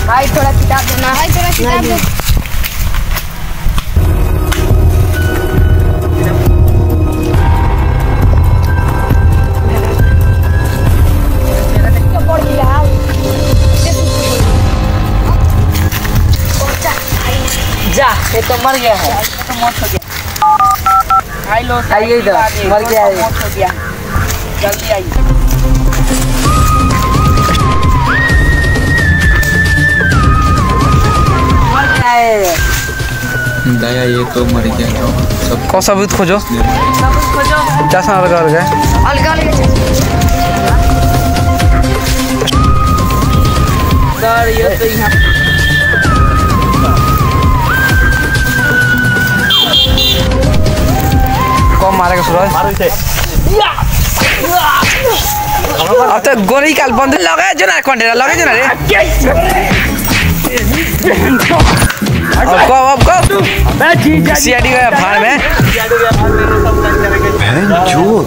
भाई थोड़ा किताब देना। भाई थोड़ा किताब दे। जा ये तो मर गया है, तो मौत हो गया। आइए लो, आइए इधर, मर गया है, मौत हो गया। जल्दी आइए। मर गया है दया, ये तो मर गया। सब कौन सबूत खोजो, सबूत खोजो। चश्मा लगा गए अलग अलग सर, ये तो यहाँ कौन मारेगा सूरज? अब तो गोली काल बंद लगे जो ना कंटेनर लगे जो ना रे। अब कब सीआईडी गया भाड़ में। बहन चोद।